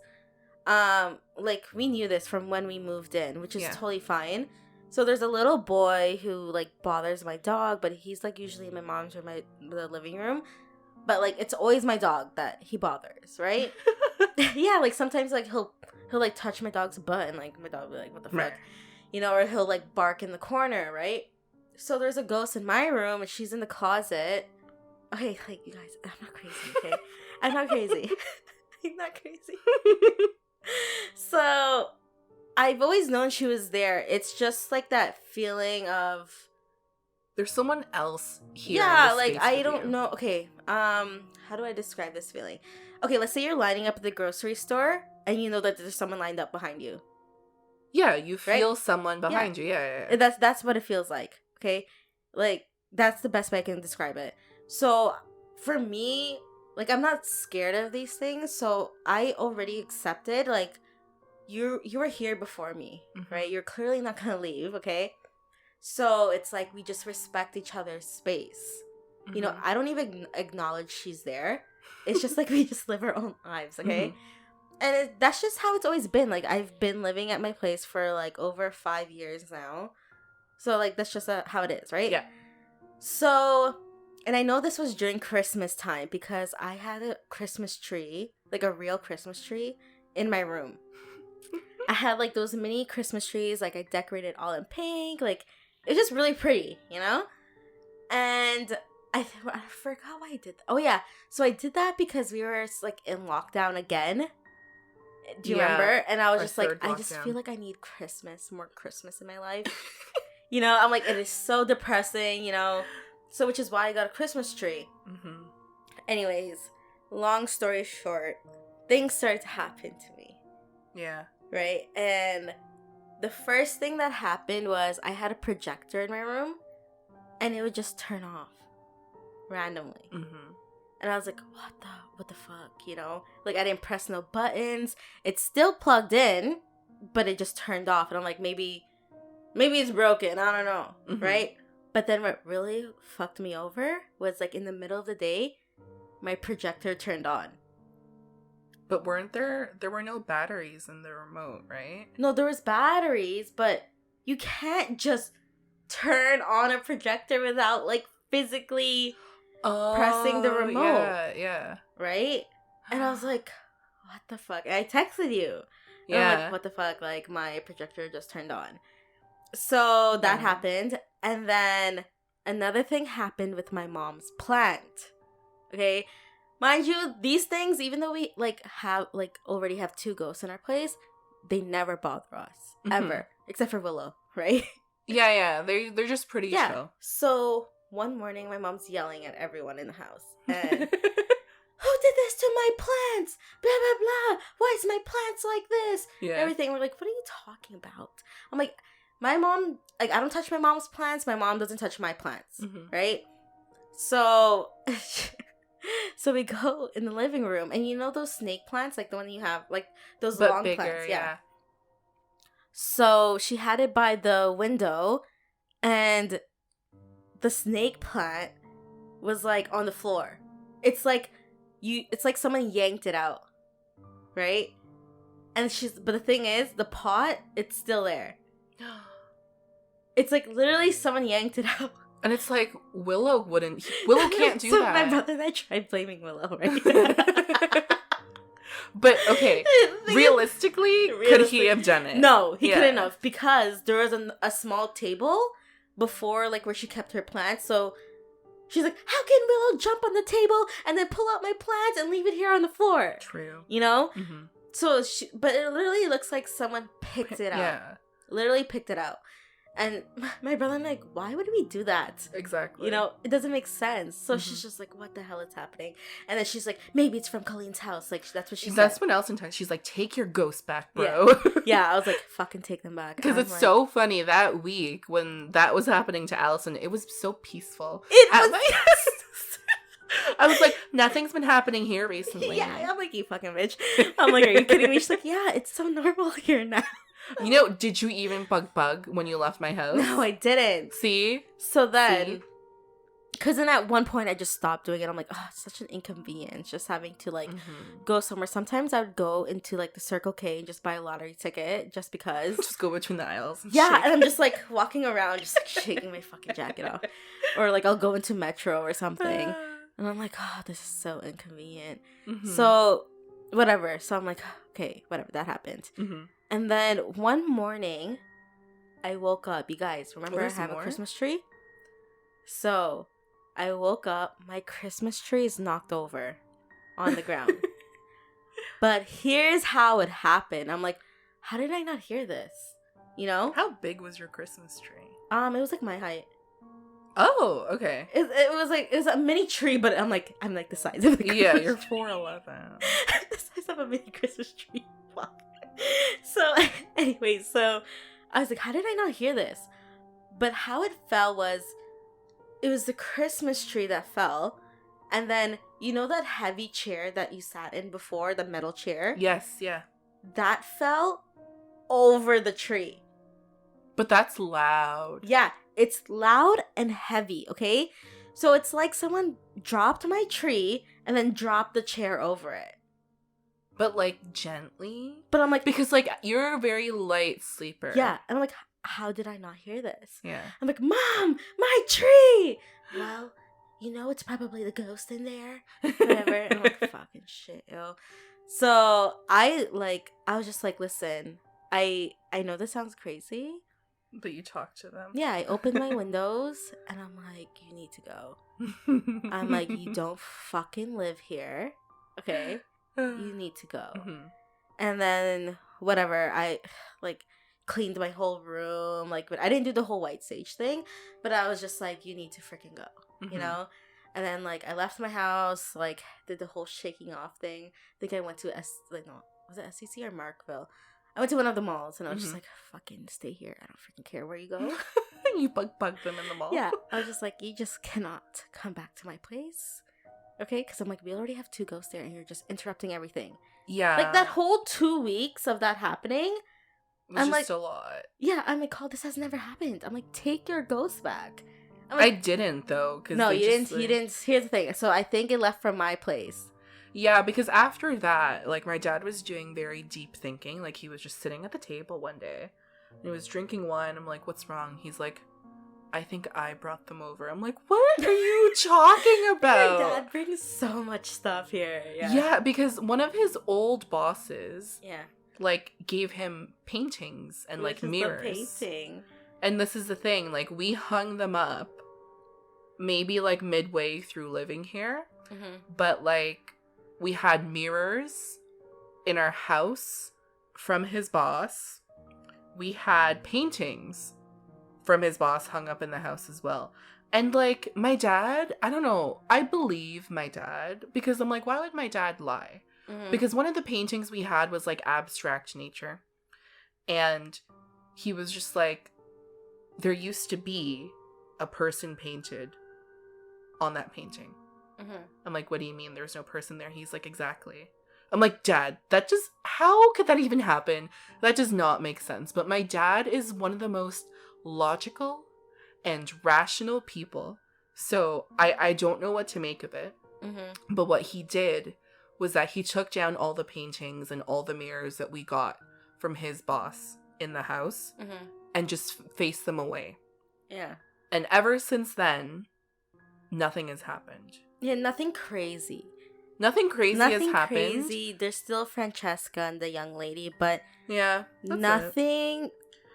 like, we knew this from when we moved in, which is totally fine. So there's a little boy who, like, bothers my dog, but he's, like, usually in my mom's or the living room. But, like, it's always my dog that he bothers, right? Yeah, like, sometimes, like, he'll like, touch my dog's butt, and, like, my dog will be like, what the fuck? You know, or he'll, like, bark in the corner, right? So there's a ghost in my room, and she's in the closet. Okay, like, you guys, I'm not crazy, okay? I'm not crazy. I'm not crazy. So, I've always known she was there. It's just, like, that feeling of... There's someone else here. Yeah, like, I don't know. Okay, how do I describe this feeling? Okay, let's say you're lining up at the grocery store, and you know that there's someone lined up behind you. Yeah, you feel someone behind you. Yeah. That's what it feels like, okay? Like, that's the best way I can describe it. So, for me, like, I'm not scared of these things, so I already accepted, like, you were here before me, right? You're clearly not gonna leave, okay? So, it's like, we just respect each other's space. Mm-hmm. You know, I don't even acknowledge she's there. It's just, like, we just live our own lives, okay? And that's just how it's always been. Like, I've been living at my place for, like, over 5 years now. So, like, that's just how it is, right? Yeah. So... And I know this was during Christmas time because I had a Christmas tree, like a real Christmas tree, in my room. I had, like, those mini Christmas trees, like, I decorated all in pink, like, it was just really pretty, you know? And I forgot why I did that. Oh, yeah. So I did that because we were, like, in lockdown again. Do you remember? And I was just like, I just feel like I need more Christmas in my life. You know, I'm like, it is so depressing, you know? So, which is why I got a Christmas tree. Mm-hmm. Anyways, long story short, things started to happen to me. Yeah. Right? And the first thing that happened was I had a projector in my room, and it would just turn off randomly. Mm-hmm. And I was like, what the fuck, you know? Like, I didn't press no buttons. It's still plugged in, but it just turned off. And I'm like, maybe it's broken. I don't know. Mm-hmm. Right? But then what really fucked me over was, like, in the middle of the day, my projector turned on. But there were no batteries in the remote, right? No, there was batteries, but you can't just turn on a projector without, like, physically pressing the remote. Yeah. Right? And I was like, what the fuck? And I texted you. And I'm like, what the fuck? Like, my projector just turned on. So that happened. And then another thing happened with my mom's plant. Okay? Mind you, these things, even though we, like, already have 2 ghosts in our place, they never bother us. Mm-hmm. Ever. Except for Willow, right? Yeah. They're just pretty chill. So one morning, my mom's yelling at everyone in the house. And, who did this to my plants? Blah, blah, blah. Why is my plants like this? Yeah. Everything. We're like, what are you talking about? I'm like... My mom, like, I don't touch my mom's plants. My mom doesn't touch my plants, right? So, So we go in the living room, and you know those snake plants, like the one you have, like those but long bigger, plants, yeah. So she had it by the window, and the snake plant was like on the floor. It's like someone yanked it out, right? And but the thing is, the pot, it's still there. It's like literally someone yanked it out. And it's like, Willow can't do that. My brother and I tried blaming Willow, right? But, okay, realistically, could he have done it? No, he couldn't have, because there was a small table before, like, where she kept her plants, so she's like, how can Willow jump on the table and then pull out my plants and leave it here on the floor? True. You know? Mm-hmm. So, but it literally looks like someone picked it out. Yeah. Literally picked it out. And my brother and I, like, why would we do that? Exactly. You know, it doesn't make sense. So she's just like, what the hell is happening? And then she's like, maybe it's from Colleen's house. Like, that's what she said. That's when Allison texted. She's like, take your ghosts back, bro. Yeah, I was like, fucking take them back. Because it's like, so funny, that week when that was happening to Allison, it was so peaceful. It was. I was like, nothing's been happening here recently. Yeah, I'm like, you fucking bitch. I'm like, are you kidding me? She's like, yeah, it's so normal here now. You know, did you even bug when you left my house? No, I didn't. See? So then, because then at one point I just stopped doing it. I'm like, oh, it's such an inconvenience just having to like go somewhere. Sometimes I would go into like the Circle K and just buy a lottery ticket just because. Just go between the aisles. And yeah, shake. And I'm just like walking around, just like shaking my fucking jacket off. Or like I'll go into Metro or something. And I'm like, oh, this is so inconvenient. So, whatever. So I'm like, okay, whatever, that happened. And then one morning, I woke up. You guys, remember I have a Christmas tree? So, I woke up. My Christmas tree is knocked over on the ground. But here's how it happened. I'm like, how did I not hear this? You know? How big was your Christmas tree? It was like my height. Oh, okay. It was a mini tree, but I'm like the size of the Christmas Yeah, you're tree. 4'11". The size of a mini Christmas tree. Fuck. So, anyway, so I was like, how did I not hear this? But how it fell was, it was the Christmas tree that fell, and then, you know that heavy chair that you sat in before, the metal chair? Yes, yeah. That fell over the tree. But that's loud. Yeah, it's loud and heavy, okay? So it's like someone dropped my tree and then dropped the chair over it. But, like, gently? But I'm like... Because, like, you're a very light sleeper. Yeah. And I'm like, how did I not hear this? Yeah. I'm like, Mom, my tree! Well, you know it's probably the ghost in there. Whatever. And I'm like, fucking shit, yo. So, I was just like, listen, I know this sounds crazy. But you talk to them. Yeah, I opened my windows, and I'm like, you need to go. I'm like, you don't fucking live here. Okay? You need to go. And then whatever, I like cleaned my whole room, like, but I didn't do the whole white sage thing, but I was just like, you need to freaking go, you know. And then like I left my house, like did the whole shaking off thing. I think I went to was it SCC or Markville? I went to one of the malls, and I was just like, fucking stay here, I don't freaking care where you go. You bug them in the mall. Yeah, I was just like, you just cannot come back to my place. Okay, because I'm like, we already have 2 ghosts there, and you're just interrupting everything. Yeah. Like, that whole 2 weeks of that happening, was I'm just like, a lot. Yeah, I'm like, oh, this has never happened. I'm like, take your ghosts back. Like, I didn't, though. No, you didn't. You didn't. Here's the thing. So I think it left from my place. Yeah, because after that, like, my dad was doing very deep thinking. Like, he was just sitting at the table one day, and he was drinking wine. I'm like, what's wrong? He's like, I think I brought them over. I'm like, what are you talking about? My dad brings so much stuff here. Yeah, because one of his old bosses, yeah, like, gave him paintings and, like, mirrors. The painting. And this is the thing, like, we hung them up maybe, like, midway through living here. But, like, we had mirrors in our house from his boss. We had paintings from his boss hung up in the house as well. And, like, my dad, I don't know, I believe my dad, because I'm like, why would my dad lie? Because one of the paintings we had was, like, abstract nature. And he was just like, there used to be a person painted on that painting. I'm like, what do you mean there's no person there? He's like, exactly. I'm like, Dad, how could that even happen? That does not make sense. But my dad is one of the most logical and rational people. So I don't know what to make of it. But what he did was that he took down all the paintings and all the mirrors that we got from his boss in the house and just faced them away. Yeah. And ever since then, nothing has happened. Yeah, nothing crazy. Nothing crazy has happened. Crazy. There's still Francesca and the young lady, but yeah, nothing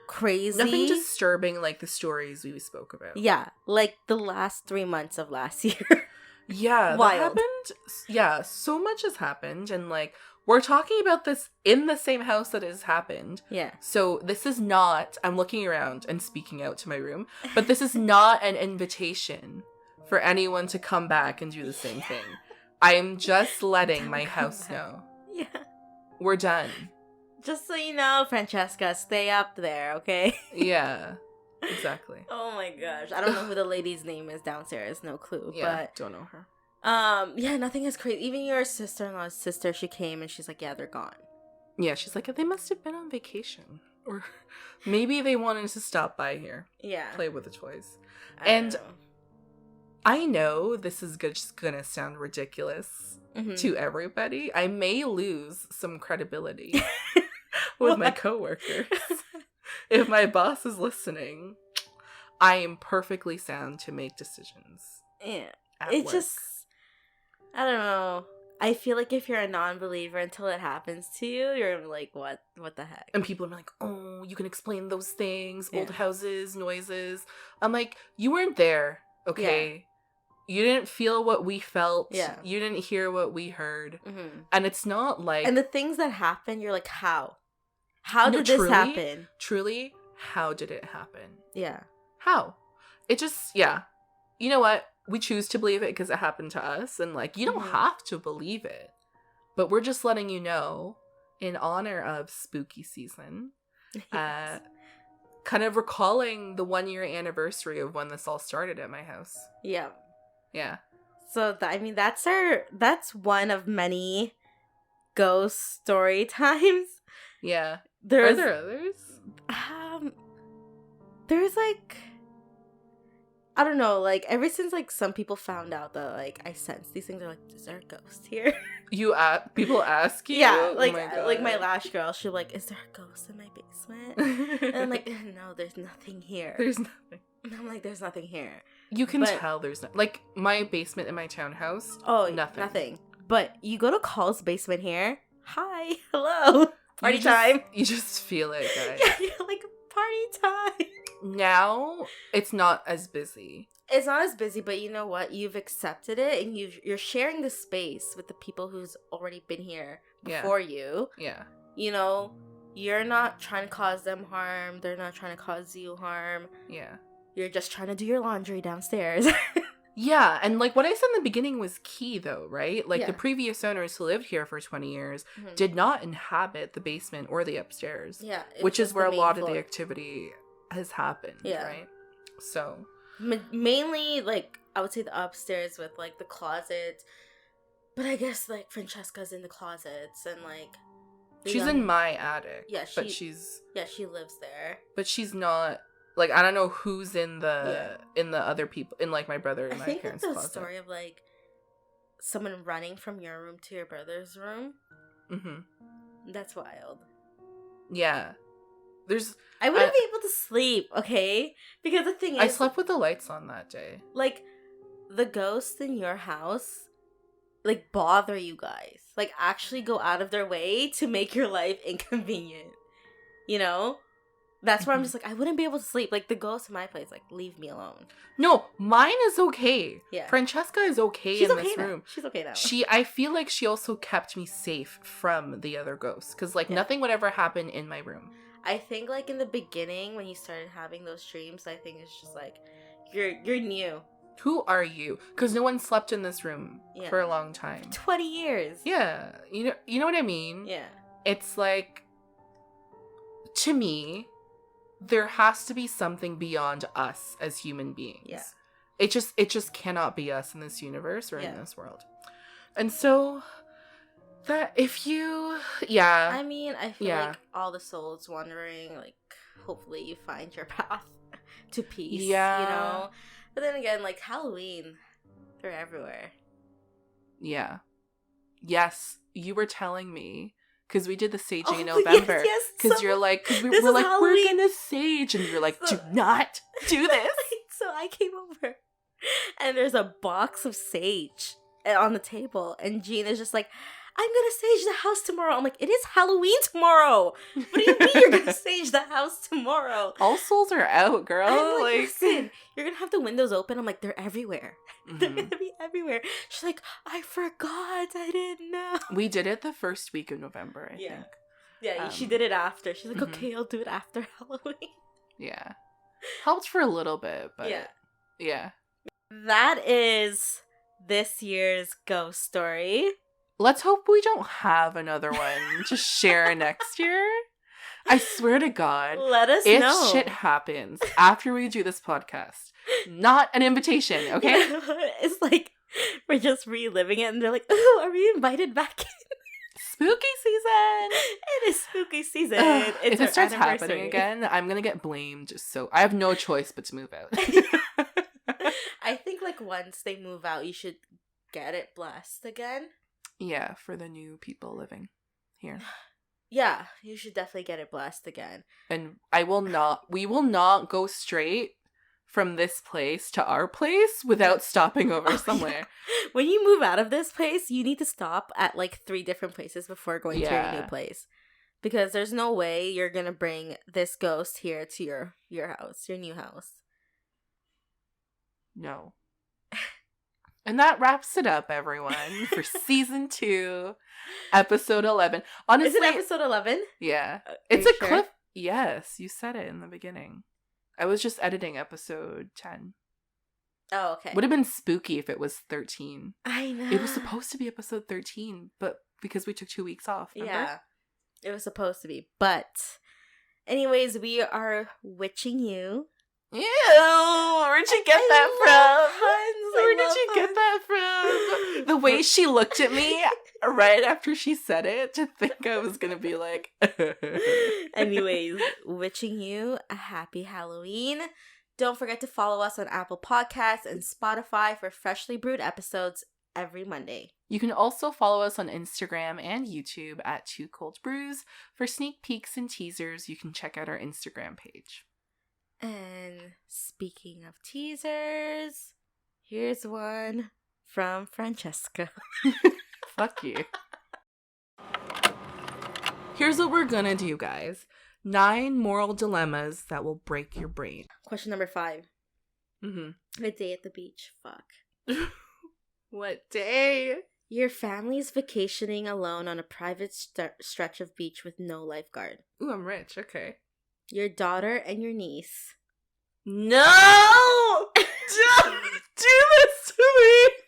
crazy. Nothing disturbing like the stories we spoke about. Yeah, like the last 3 months of last year. Yeah, wild. That happened. Yeah, so much has happened, and like we're talking about this in the same house that has happened. Yeah. So this is not. I'm looking around and speaking out to my room, but this is not an invitation for anyone to come back and do the same thing. I am just letting my house know. Yeah. We're done. Just so you know, Francesca, stay up there, okay? Yeah. Exactly. Oh my gosh. I don't know who the lady's name is downstairs. No clue. Yeah, but don't know her. Yeah, nothing is crazy. Even your sister-in-law's sister, she came and she's like, yeah, they're gone. Yeah, she's like, they must have been on vacation. Or maybe they wanted to stop by here. Yeah. Play with the toys. And I know this is just gonna sound ridiculous to everybody. I may lose some credibility with my coworkers. If my boss is listening, I am perfectly sound to make decisions. Yeah. It just, I don't know. I feel like if you're a non-believer until it happens to you, you're like, what the heck? And people are like, oh, you can explain those things, old houses, noises. I'm like, you weren't there, okay? Yeah. You didn't feel what we felt. Yeah. You didn't hear what we heard. And it's not like... And the things that happen, you're like, how? How did this happen? Truly, how did it happen? Yeah. How? It just, yeah. You know what? We choose to believe it because it happened to us. And, like, you don't have to believe it. But we're just letting you know, in honor of spooky season, Yes. kind of recalling the 1-year anniversary of when this all started at my house. Yeah. Yeah. So, that's one of many ghost story times. Yeah. Are there others? There's like, I don't know, like ever since like some people found out that like I sense these things, are like, is there a ghost here? People ask you? Yeah, like my lash girl, she'll like, is there a ghost in my basement? And I'm like, no, there's nothing here. There's nothing. And I'm like, there's nothing here. You can tell there's no, like my basement in my townhouse. Oh, nothing. But you go to Carl's basement here. Hi, hello, party time. You just feel it, guys. Yeah, you're like, party time. Now it's not as busy. It's not as busy, but you know what? You've accepted it, and you're sharing the space with the people who's already been here before you. Yeah. You know, you're not trying to cause them harm. They're not trying to cause you harm. Yeah. You're just trying to do your laundry downstairs. Yeah, and like what I said in the beginning was key though, right? Like the previous owners who lived here for 20 years did not inhabit the basement or the upstairs. Yeah. Which is where a lot of the activity has happened, right? So mainly, like, I would say the upstairs with, like, the closet. But I guess, like, Francesca's in the closets and, like... She's in my attic. Yeah, she lives there. But she's not... Like, I don't know who's in the other people... In, like, my brother and my parents' closet. I think it's the story of, like, someone running from your room to your brother's room. Mm-hmm. That's wild. Yeah. I wouldn't be able to sleep, okay? Because the thing is... I slept with the lights on that day. Like, the ghosts in your house, like, bother you guys. Like, actually go out of their way to make your life inconvenient. You know? That's where I'm just like, I wouldn't be able to sleep. Like, the ghost in my place, like, leave me alone. No, mine is okay. Yeah. Francesca is okay in this room. She's okay now. I feel like she also kept me safe from the other ghosts. Because, like, nothing would ever happen in my room. I think, like, in the beginning, when you started having those dreams, I think it's just, like, you're new. Who are you? Because no one slept in this room for a long time. 20 years. Yeah. You know what I mean? Yeah. It's like, to me, there has to be something beyond us as human beings. Yeah. It just cannot be us in this universe or in this world. And so that if you, I mean, I feel like all the souls wandering, like, hopefully you find your path to peace, you know? But then again, like, Halloween, they're everywhere. Yeah. Yes, you were telling me, because we did the saging in November. Yes, because you're like, because we're like, Halloween. We're gonna sage, and you're like, do not do this. So I came over, and there's a box of sage on the table, and Jean is just like, I'm gonna sage the house tomorrow. I'm like, it is Halloween tomorrow. What do you mean you're gonna sage the house tomorrow? All souls are out, girl. I'm like, listen, you're gonna have the windows open. I'm like, they're everywhere. Mm-hmm. They're gonna be everywhere. She's like, I forgot. I didn't know. We did it the first week of November, I think. Yeah, she did it after. She's like, okay, I'll do it after Halloween. Yeah. Helped for a little bit, but yeah. That is this year's ghost story. Let's hope we don't have another one to share next year. I swear to God. Let us know. If shit happens after we do this podcast. Not an invitation, okay? It's like we're just reliving it and they're like, oh, are we invited back in? Spooky season! It is spooky season. If it starts happening again, I'm gonna get blamed. So I have no choice but to move out. I think like once they move out, you should get it blessed again. Yeah, for the new people living here. Yeah, you should definitely get it blessed again. And we will not go straight from this place to our place without stopping over somewhere. Yeah. When you move out of this place, you need to stop at like 3 different places before going to your new place. Because there's no way you're going to bring this ghost here to your house, your new house. No. And that wraps it up, everyone, for season 2, episode 11. Honestly, is it episode 11? Yeah. It's a clip. Yes, you said it in the beginning. I was just editing episode 10. Oh, okay. Would have been spooky if it was 13. I know. It was supposed to be episode 13, but because we took 2 weeks off, remember? Yeah. It was supposed to be. But anyways, we are witching you. Ew, where'd you get that from? Where did you get that from? The way she looked at me right after she said it to think I was gonna be like. Anyways, wishing you a happy Halloween. Don't forget to follow us on Apple Podcasts and Spotify for freshly brewed episodes every Monday. You can also follow us on Instagram and YouTube at Two Cold Brews. For sneak peeks and teasers, you can check out our Instagram page. And speaking of teasers, here's one from Francesca. Fuck you. Here's what we're gonna do, guys. 9 moral dilemmas that will break your brain. Question number 5. Mm-hmm. A day at the beach. Fuck. What day? Your family's vacationing alone on a private stretch of beach with no lifeguard. Ooh, I'm rich. Okay. Your daughter and your niece. No! Don't do this to me!